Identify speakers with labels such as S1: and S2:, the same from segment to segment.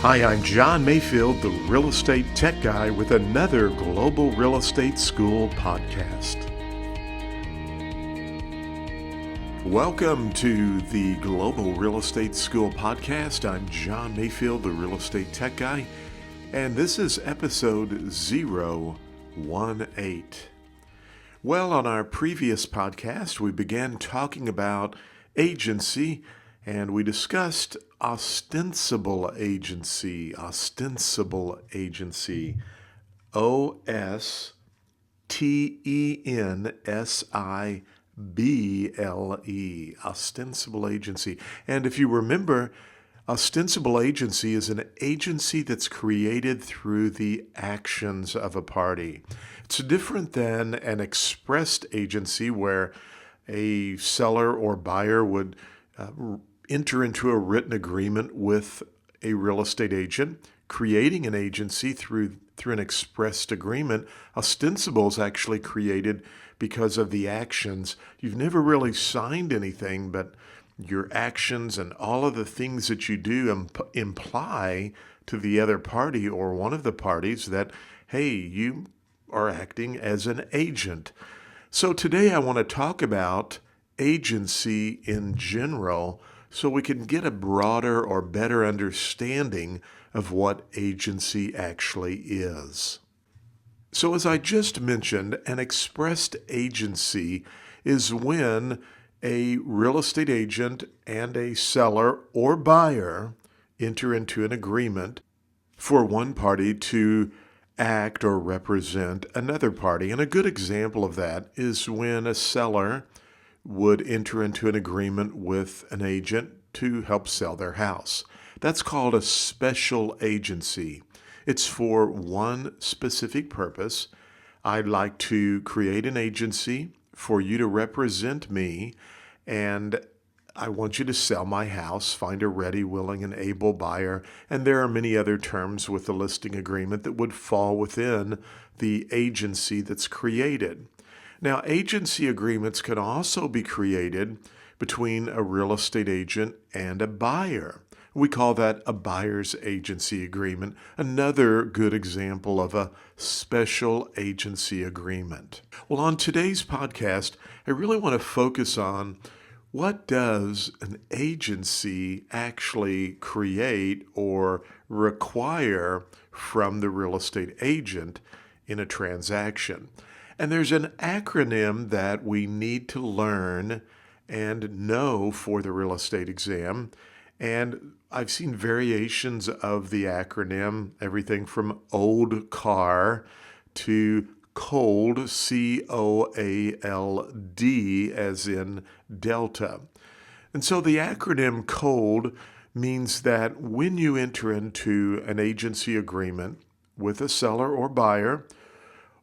S1: Hi, I'm John Mayfield, the real estate tech guy, with another Global Real Estate School podcast. Welcome to the Global Real Estate School podcast. I'm John Mayfield, the real estate tech guy, and this is episode 018. Well, on our previous podcast, we began talking about agency, and we discussed ostensible agency, OSTENSIBLE, ostensible agency. And if you remember, ostensible agency is an agency that's created through the actions of a party. It's different than an expressed agency where a seller or buyer would enter into a written agreement with a real estate agent, creating an agency through an expressed agreement. Ostensible is actually created because of the actions. You've never really signed anything, but your actions and all of the things that you do imply to the other party or one of the parties that, hey, you are acting as an agent. So today I want to talk about agency in general so we can get a broader or better understanding of what agency actually is. So as I just mentioned, an expressed agency is when a real estate agent and a seller or buyer enter into an agreement for one party to act or represent another party. And a good example of that is when a seller would enter into an agreement with an agent to help sell their house. That's called a special agency. It's for one specific purpose. I'd like to create an agency for you to represent me, and I want you to sell my house, find a ready, willing, and able buyer. And there are many other terms with the listing agreement that would fall within the agency that's created. Now, agency agreements can also be created between a real estate agent and a buyer. We call that a buyer's agency agreement, another good example of a special agency agreement. Well, on today's podcast, I really want to focus on what does an agency actually create or require from the real estate agent in a transaction. And there's an acronym that we need to learn and know for the real estate exam. And I've seen variations of the acronym, everything from old car to COLD, COALD, as in Delta. And so the acronym COLD means that when you enter into an agency agreement with a seller or buyer,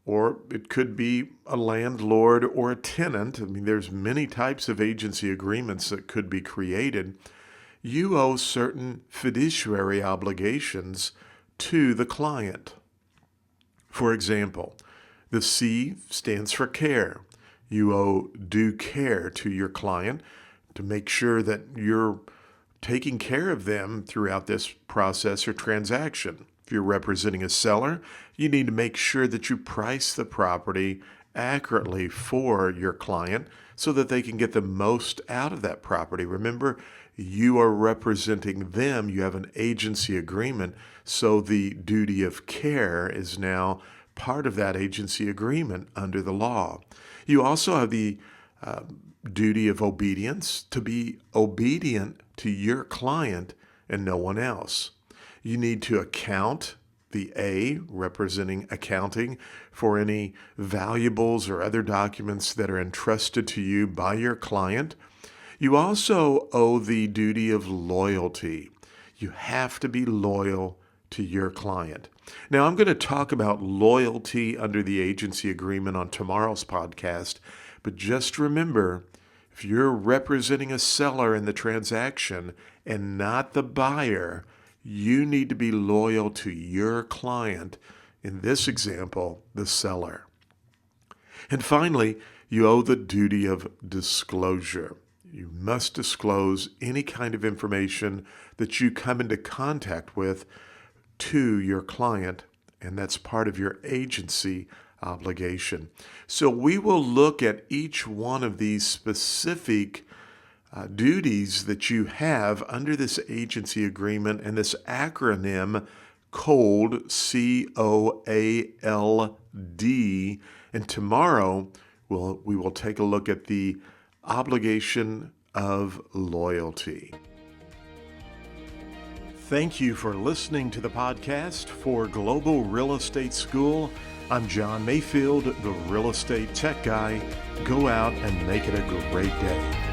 S1: or it could be a landlord or a tenant. I mean, there's many types of agency agreements that could be created. You owe certain fiduciary obligations to the client. For example, the C stands for care. You owe due care to your client to make sure that you're taking care of them throughout this process or transaction. If you're representing a seller, you need to make sure that you price the property accurately for your client so that they can get the most out of that property. Remember, you are representing them. You have an agency agreement, so the duty of care is now part of that agency agreement under the law. You also have the duty of obedience, to be obedient to your client and no one else. You need to account, the A, representing accounting, for any valuables or other documents that are entrusted to you by your client. You also owe the duty of loyalty. You have to be loyal to your client. Now, I'm going to talk about loyalty under the agency agreement on tomorrow's podcast, but just remember, if you're representing a seller in the transaction and not the buyer, you need to be loyal to your client, in this example, the seller. And finally, you owe the duty of disclosure. You must disclose any kind of information that you come into contact with to your client, and that's part of your agency obligation. So we will look at each one of these specific duties that you have under this agency agreement and this acronym COLD, COALD. And tomorrow we will take a look at the obligation of loyalty. Thank you for listening to the podcast for Global Real Estate School. I'm John Mayfield, the Real Estate Tech Guy. Go out and make it a great day.